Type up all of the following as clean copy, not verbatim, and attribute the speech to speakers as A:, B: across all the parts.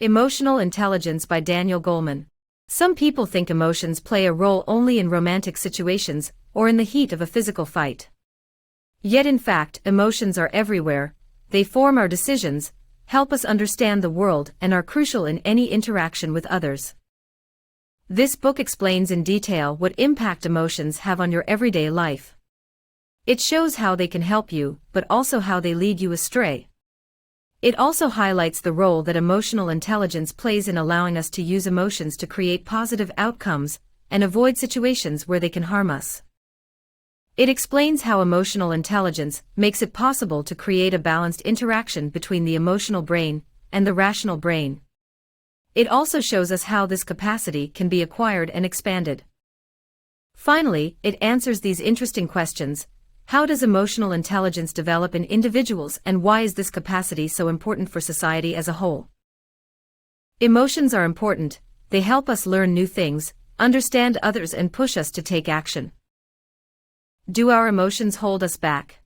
A: Emotional Intelligence by Daniel Goleman. Some people think emotions play a role only in romantic situations or in the heat of a physical fight. Yet in fact, emotions are everywhere. They form our decisions, help us understand the world, and are crucial in any interaction with others. This book explains in detail what impact emotions have on your everyday life. It shows how they can help you, but also how they lead you astray. It also highlights the role that emotional intelligence plays in allowing us to use emotions to create positive outcomes and avoid situations where they can harm us. It explains how emotional intelligence makes it possible to create a balanced interaction between the emotional brain and the rational brain. It also shows us how this capacity can be acquired and expanded. Finally, it answers these interesting questions. How does emotional intelligence develop in individuals, and why is this capacity so important for society as a whole? Emotions are important. They help us learn new things, understand others, and push us to take action. Do our emotions hold us back?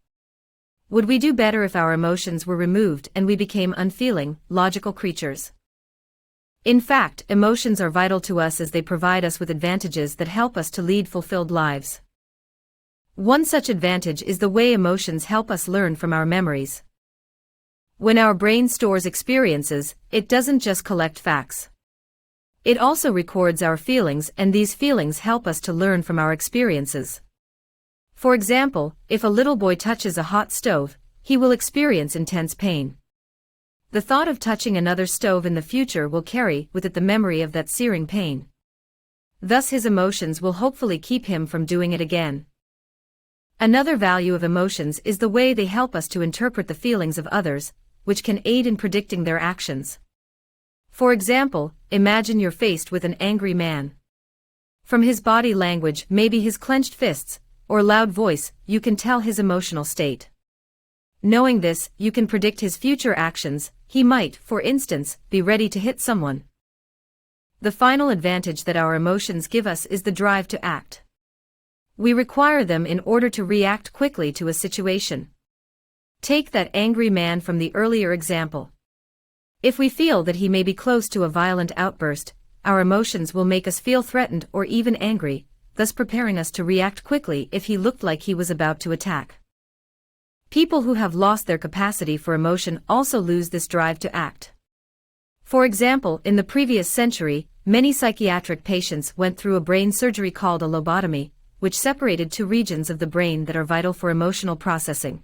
A: Would we do better if our emotions were removed and we became unfeeling, logical creatures? In fact, emotions are vital to us as they provide us with advantages that help us to lead fulfilled lives. One such advantage is the way emotions help us learn from our memories. When our brain stores experiences, it doesn't just collect facts. It also records our feelings, and these feelings help us to learn from our experiences. For example, if a little boy touches a hot stove, he will experience intense pain. The thought of touching another stove in the future will carry with it the memory of that searing pain. Thus his emotions will hopefully keep him from doing it again. Another value of emotions is the way they help us to interpret the feelings of others, which can aid in predicting their actions. For example, imagine you're faced with an angry man. From his body language, maybe his clenched fists, or loud voice, you can tell his emotional state. Knowing this, you can predict his future actions. He might, for instance, be ready to hit someone. The final advantage that our emotions give us is the drive to act. We require them in order to react quickly to a situation. Take that angry man from the earlier example. If we feel that he may be close to a violent outburst, our emotions will make us feel threatened or even angry, thus preparing us to react quickly if he looked like he was about to attack. People who have lost their capacity for emotion also lose this drive to act. For example, in the previous century, many psychiatric patients went through a brain surgery called a lobotomy, which separated two regions of the brain that are vital for emotional processing.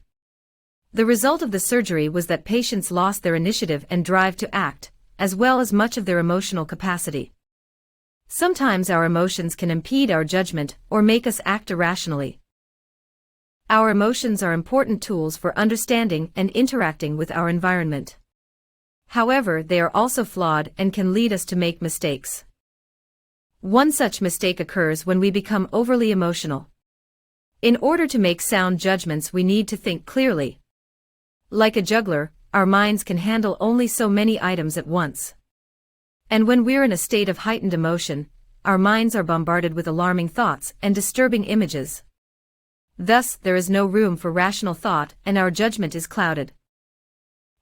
A: The result of the surgery was that patients lost their initiative and drive to act, as well as much of their emotional capacity. Sometimes our emotions can impede our judgment or make us act irrationally. Our emotions are important tools for understanding and interacting with our environment. However, they are also flawed and can lead us to make mistakes. One such mistake occurs when we become overly emotional. In order to make sound judgments, we need to think clearly. Like a juggler, our minds can handle only so many items at once. And when we're in a state of heightened emotion, our minds are bombarded with alarming thoughts and disturbing images. Thus, there is no room for rational thought, and our judgment is clouded.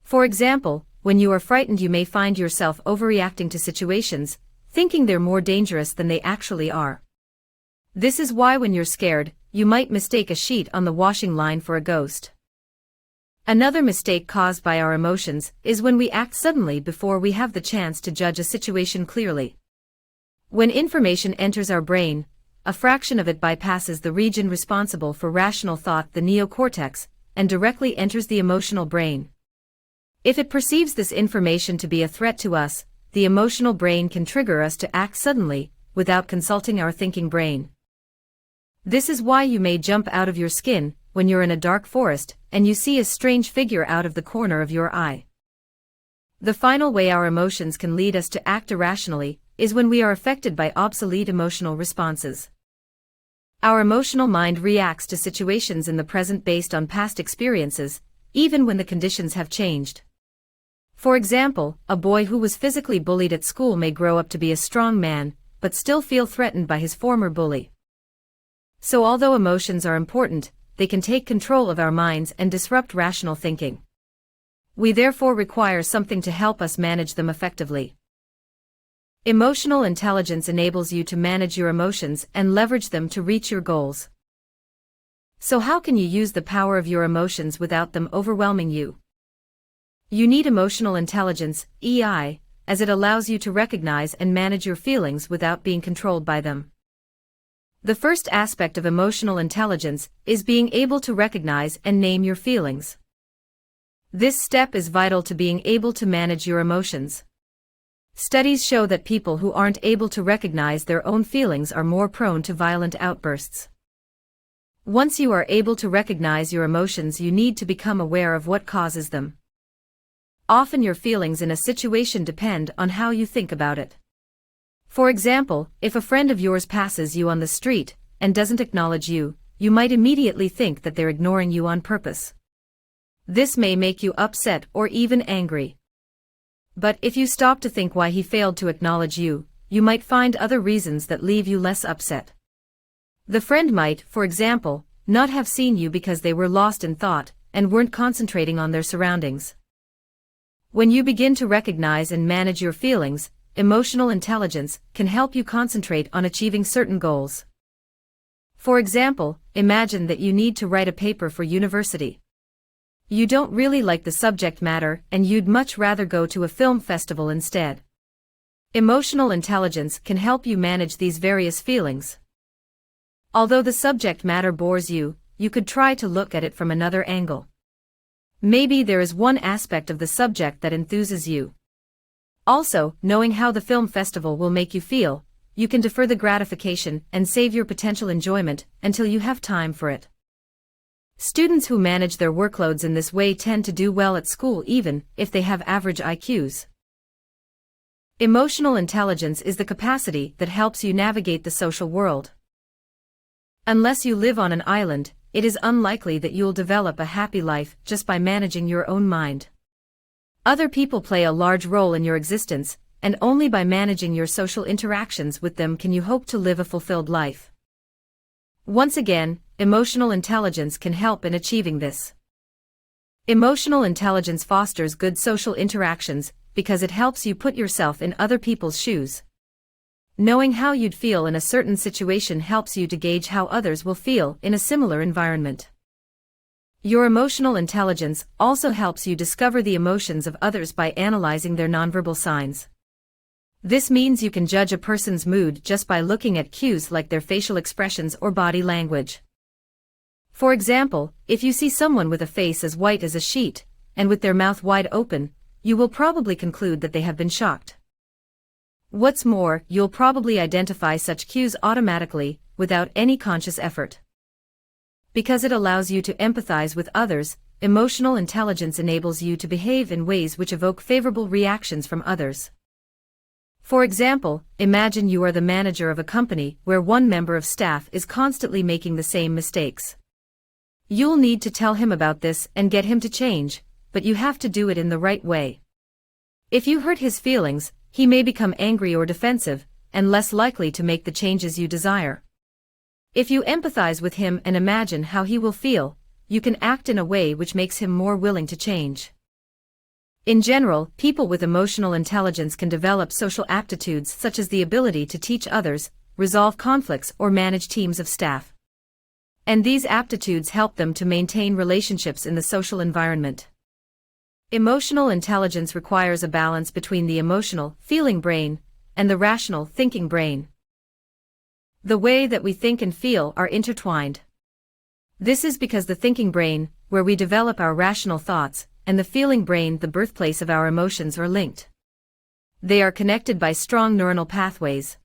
A: For example, when you are frightened, you may find yourself overreacting to situations, thinking they're more dangerous than they actually are. This is why when you're scared, you might mistake a sheet on the washing line for a ghost. Another mistake caused by our emotions is when we act suddenly before we have the chance to judge a situation clearly. When information enters our brain, a fraction of it bypasses the region responsible for rational thought, the neocortex, and directly enters the emotional brain. If it perceives this information to be a threat to us, the emotional brain can trigger us to act suddenly, without consulting our thinking brain. This is why you may jump out of your skin when you're in a dark forest and you see a strange figure out of the corner of your eye. The final way our emotions can lead us to act irrationally is when we are affected by obsolete emotional responses. Our emotional mind reacts to situations in the present based on past experiences, even when the conditions have changed. For example, a boy who was physically bullied at school may grow up to be a strong man, but still feel threatened by his former bully. So although emotions are important, they can take control of our minds and disrupt rational thinking. We therefore require something to help us manage them effectively. Emotional intelligence enables you to manage your emotions and leverage them to reach your goals. So how can you use the power of your emotions without them overwhelming you? You need emotional intelligence, EI, as it allows you to recognize and manage your feelings without being controlled by them. The first aspect of emotional intelligence is being able to recognize and name your feelings. This step is vital to being able to manage your emotions. Studies show that people who aren't able to recognize their own feelings are more prone to violent outbursts. Once you are able to recognize your emotions, you need to become aware of what causes them. Often your feelings in a situation depend on how you think about it. For example, if a friend of yours passes you on the street and doesn't acknowledge you, you might immediately think that they're ignoring you on purpose. This may make you upset or even angry. But if you stop to think why he failed to acknowledge you, you might find other reasons that leave you less upset. The friend might, for example, not have seen you because they were lost in thought and weren't concentrating on their surroundings. When you begin to recognize and manage your feelings, emotional intelligence can help you concentrate on achieving certain goals. For example, imagine that you need to write a paper for university. You don't really like the subject matter and you'd much rather go to a film festival instead. Emotional intelligence can help you manage these various feelings. Although the subject matter bores you, you could try to look at it from another angle. Maybe there is one aspect of the subject that enthuses you. Also, knowing how the film festival will make you feel, you can defer the gratification and save your potential enjoyment until you have time for it. Students who manage their workloads in this way tend to do well at school even if they have average IQs. Emotional intelligence is the capacity that helps you navigate the social world. Unless you live on an island, it is unlikely that you'll develop a happy life just by managing your own mind. Other people play a large role in your existence, and only by managing your social interactions with them can you hope to live a fulfilled life. Once again, emotional intelligence can help in achieving this. Emotional intelligence fosters good social interactions because it helps you put yourself in other people's shoes. Knowing how you'd feel in a certain situation helps you to gauge how others will feel in a similar environment. Your emotional intelligence also helps you discover the emotions of others by analyzing their nonverbal signs. This means you can judge a person's mood just by looking at cues like their facial expressions or body language. For example, if you see someone with a face as white as a sheet, and with their mouth wide open, you will probably conclude that they have been shocked. What's more, you'll probably identify such cues automatically, without any conscious effort. Because it allows you to empathize with others, emotional intelligence enables you to behave in ways which evoke favorable reactions from others. For example, imagine you are the manager of a company where one member of staff is constantly making the same mistakes. You'll need to tell him about this and get him to change, but you have to do it in the right way. If you hurt his feelings, he may become angry or defensive, and less likely to make the changes you desire. If you empathize with him and imagine how he will feel, you can act in a way which makes him more willing to change. In general, people with emotional intelligence can develop social aptitudes such as the ability to teach others, resolve conflicts, or manage teams of staff. And these aptitudes help them to maintain relationships in the social environment. Emotional intelligence requires a balance between the emotional, feeling brain, and the rational, thinking brain. The way that we think and feel are intertwined. This is because the thinking brain, where we develop our rational thoughts, and the feeling brain, the birthplace of our emotions, are linked. They are connected by strong neuronal pathways.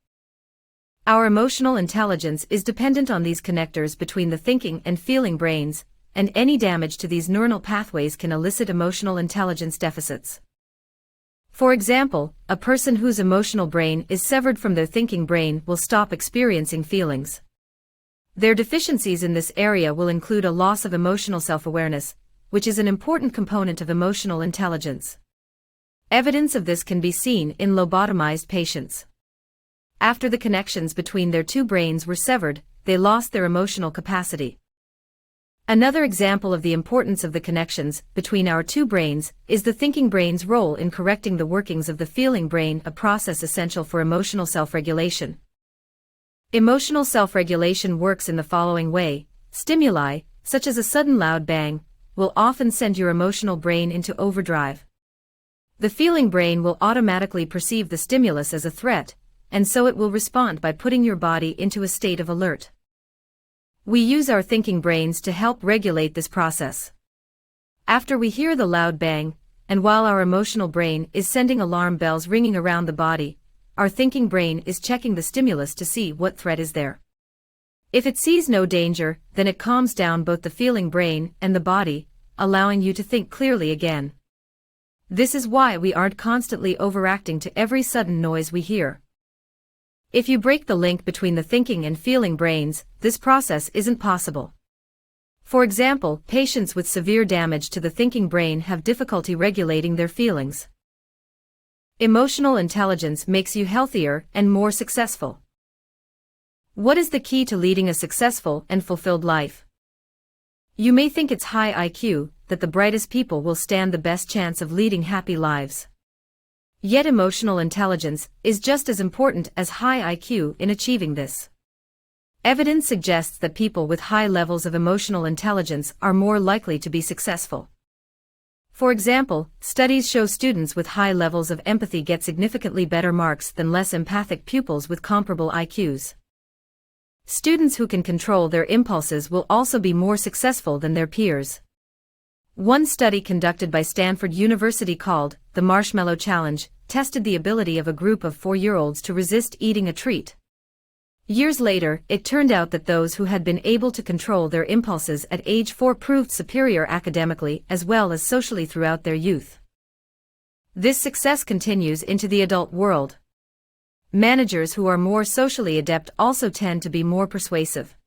A: Our emotional intelligence is dependent on these connectors between the thinking and feeling brains, and any damage to these neuronal pathways can elicit emotional intelligence deficits. For example, a person whose emotional brain is severed from their thinking brain will stop experiencing feelings. Their deficiencies in this area will include a loss of emotional self-awareness, which is an important component of emotional intelligence. Evidence of this can be seen in lobotomized patients. After the connections between their two brains were severed, they lost their emotional capacity. Another example of the importance of the connections between our two brains is the thinking brain's role in correcting the workings of the feeling brain, a process essential for emotional self-regulation. Emotional self-regulation works in the following way. Stimuli, such as a sudden loud bang, will often send your emotional brain into overdrive. The feeling brain will automatically perceive the stimulus as a threat, and so it will respond by putting your body into a state of alert. We use our thinking brains to help regulate this process. After we hear the loud bang, and while our emotional brain is sending alarm bells ringing around the body, our thinking brain is checking the stimulus to see what threat is there. If it sees no danger, then it calms down both the feeling brain and the body, allowing you to think clearly again. This is why we aren't constantly overacting to every sudden noise we hear. If you break the link between the thinking and feeling brains, this process isn't possible. For example, patients with severe damage to the thinking brain have difficulty regulating their feelings. Emotional intelligence makes you healthier and more successful. What is the key to leading a successful and fulfilled life? You may think it's high IQ, that the brightest people will stand the best chance of leading happy lives. Yet emotional intelligence is just as important as high IQ in achieving this. Evidence suggests that people with high levels of emotional intelligence are more likely to be successful. For example, studies show students with high levels of empathy get significantly better marks than less empathic pupils with comparable IQs. Students who can control their impulses will also be more successful than their peers. One study conducted by Stanford University called the Marshmallow Challenge tested the ability of a group of 4-year-olds to resist eating a treat. Years later, it turned out that those who had been able to control their impulses at age 4 proved superior academically as well as socially throughout their youth. This success continues into the adult world. Managers who are more socially adept also tend to be more persuasive.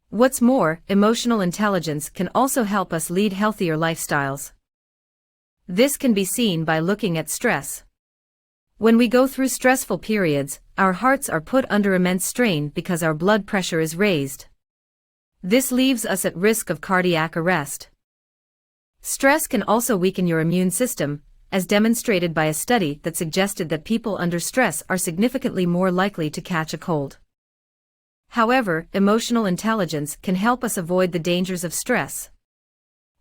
A: What's more, emotional intelligence can also help us lead healthier lifestyles. This can be seen by looking at stress. When we go through stressful periods, our hearts are put under immense strain because our blood pressure is raised. This leaves us at risk of cardiac arrest. Stress can also weaken your immune system, as demonstrated by a study that suggested that people under stress are significantly more likely to catch a cold. However, emotional intelligence can help us avoid the dangers of stress.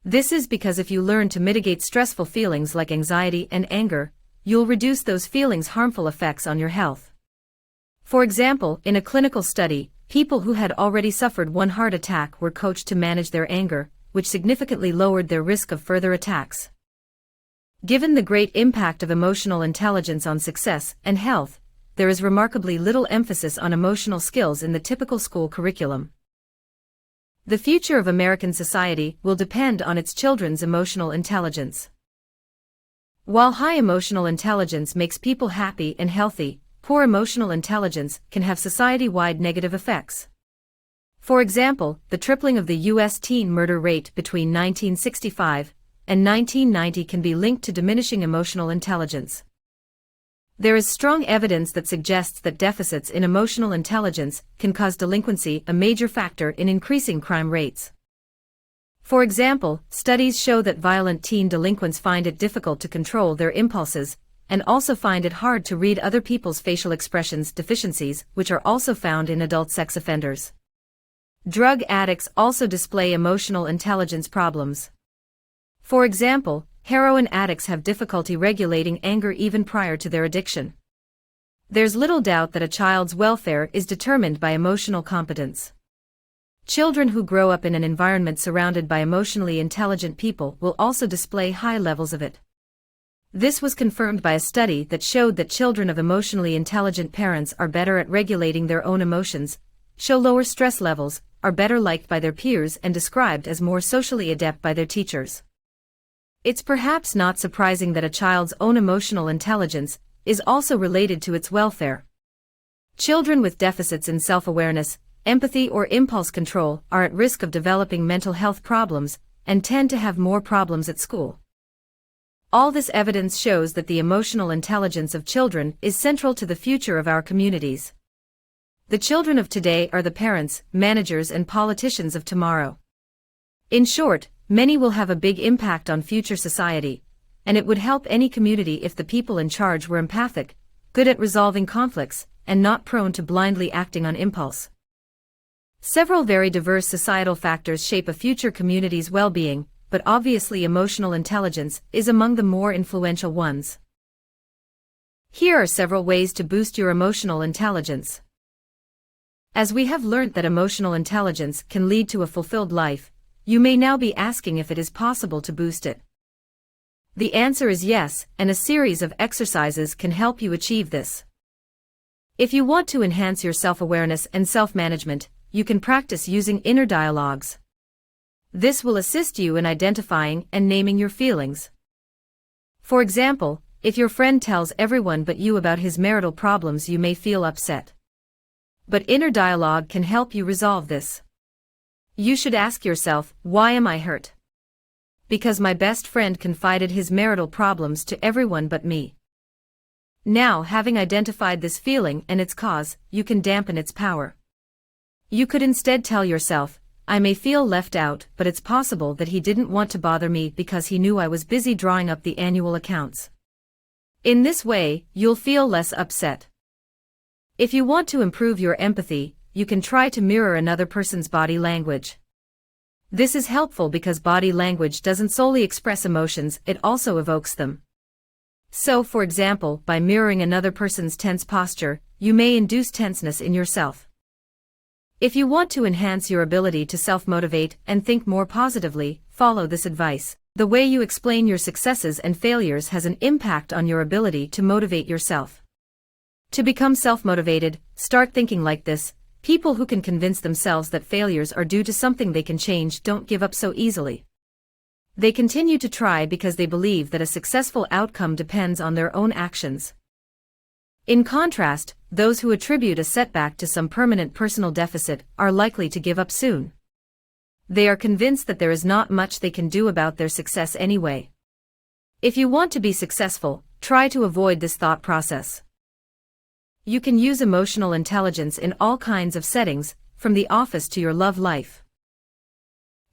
A: This is because if you learn to mitigate stressful feelings like anxiety and anger, you'll reduce those feelings' harmful effects on your health. For example, in a clinical study, people who had already suffered one heart attack were coached to manage their anger, which significantly lowered their risk of further attacks. Given the great impact of emotional intelligence on success and health, there is remarkably little emphasis on emotional skills in the typical school curriculum. The future of American society will depend on its children's emotional intelligence. While high emotional intelligence makes people happy and healthy, poor emotional intelligence can have society-wide negative effects. For example, the tripling of the U.S. teen murder rate between 1965 and 1990 can be linked to diminishing emotional intelligence. There is strong evidence that suggests that deficits in emotional intelligence can cause delinquency, a major factor in increasing crime rates. For example, studies show that violent teen delinquents find it difficult to control their impulses, and also find it hard to read other people's facial expressions, deficiencies which are also found in adult sex offenders. Drug addicts also display emotional intelligence problems. For example, heroin addicts have difficulty regulating anger even prior to their addiction. There's little doubt that a child's welfare is determined by emotional competence. Children who grow up in an environment surrounded by emotionally intelligent people will also display high levels of it. This was confirmed by a study that showed that children of emotionally intelligent parents are better at regulating their own emotions, show lower stress levels, are better liked by their peers, and described as more socially adept by their teachers. It's perhaps not surprising that a child's own emotional intelligence is also related to its welfare. Children with deficits in self-awareness, empathy, or impulse control are at risk of developing mental health problems and tend to have more problems at school. All this evidence shows that the emotional intelligence of children is central to the future of our communities. The children of today are the parents, managers, and politicians of tomorrow. In short, many will have a big impact on future society, and it would help any community if the people in charge were empathic, good at resolving conflicts, and not prone to blindly acting on impulse. Several very diverse societal factors shape a future community's well-being, but obviously emotional intelligence is among the more influential ones. Here are several ways to boost your emotional intelligence. As we have learnt that emotional intelligence can lead to a fulfilled life, you may now be asking if it is possible to boost it. The answer is yes, and a series of exercises can help you achieve this. If you want to enhance your self-awareness and self-management, you can practice using inner dialogues. This will assist you in identifying and naming your feelings. For example, if your friend tells everyone but you about his marital problems, you may feel upset. But inner dialogue can help you resolve this. You should ask yourself, why am I hurt? Because my best friend confided his marital problems to everyone but me. Now, having identified this feeling and its cause, you can dampen its power. You could instead tell yourself, I may feel left out, but it's possible that he didn't want to bother me because he knew I was busy drawing up the annual accounts. In this way, you'll feel less upset. If you want to improve your empathy, you can try to mirror another person's body language. This is helpful because body language doesn't solely express emotions, it also evokes them. So, for example, by mirroring another person's tense posture, you may induce tenseness in yourself. If you want to enhance your ability to self-motivate and think more positively, follow this advice. The way you explain your successes and failures has an impact on your ability to motivate yourself. To become self-motivated, start thinking like this: people who can convince themselves that failures are due to something they can change don't give up so easily. They continue to try because they believe that a successful outcome depends on their own actions. In contrast, those who attribute a setback to some permanent personal deficit are likely to give up soon. They are convinced that there is not much they can do about their success anyway. If you want to be successful, try to avoid this thought process. You can use emotional intelligence in all kinds of settings, from the office to your love life.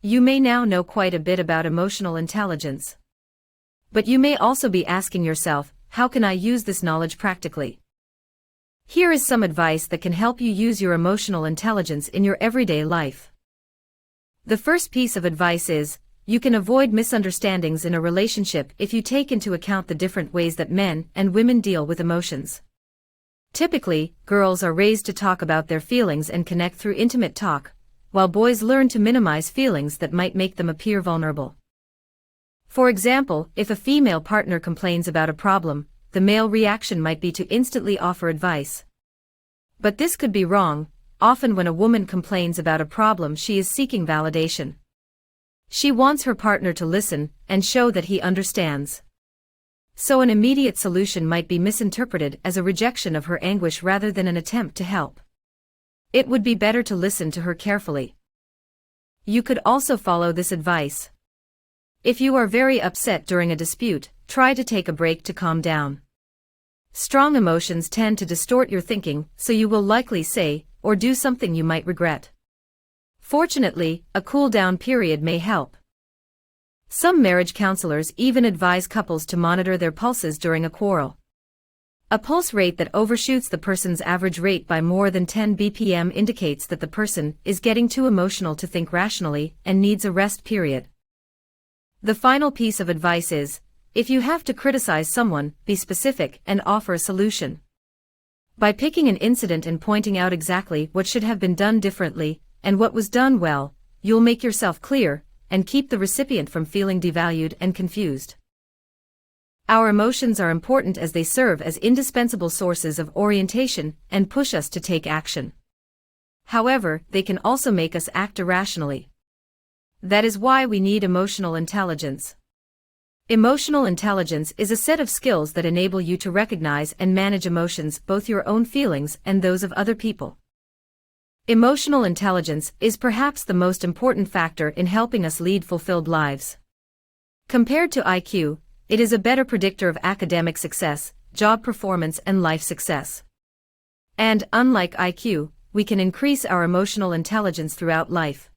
A: You may now know quite a bit about emotional intelligence. But you may also be asking yourself, how can I use this knowledge practically? Here is some advice that can help you use your emotional intelligence in your everyday life. The first piece of advice is, you can avoid misunderstandings in a relationship if you take into account the different ways that men and women deal with emotions. Typically, girls are raised to talk about their feelings and connect through intimate talk, while boys learn to minimize feelings that might make them appear vulnerable. For example, if a female partner complains about a problem, the male reaction might be to instantly offer advice. But this could be wrong. Often when a woman complains about a problem, she is seeking validation. She wants her partner to listen and show that he understands. So an immediate solution might be misinterpreted as a rejection of her anguish rather than an attempt to help. It would be better to listen to her carefully. You could also follow this advice. If you are very upset during a dispute, try to take a break to calm down. Strong emotions tend to distort your thinking, so you will likely say or do something you might regret. Fortunately, a cool-down period may help. Some marriage counselors even advise couples to monitor their pulses during a quarrel. A pulse rate that overshoots the person's average rate by more than 10 bpm indicates that the person is getting too emotional to think rationally and needs a rest period. The final piece of advice is, if you have to criticize someone, be specific and offer a solution. By picking an incident and pointing out exactly what should have been done differently, and what was done well, you'll make yourself clear, and keep the recipient from feeling devalued and confused. Our emotions are important as they serve as indispensable sources of orientation and push us to take action. However, they can also make us act irrationally. That is why we need emotional intelligence. Emotional intelligence is a set of skills that enable you to recognize and manage emotions, both your own feelings and those of other people. Emotional intelligence is perhaps the most important factor in helping us lead fulfilled lives. Compared to IQ, it is a better predictor of academic success, job performance, and life success. And, unlike IQ, we can increase our emotional intelligence throughout life.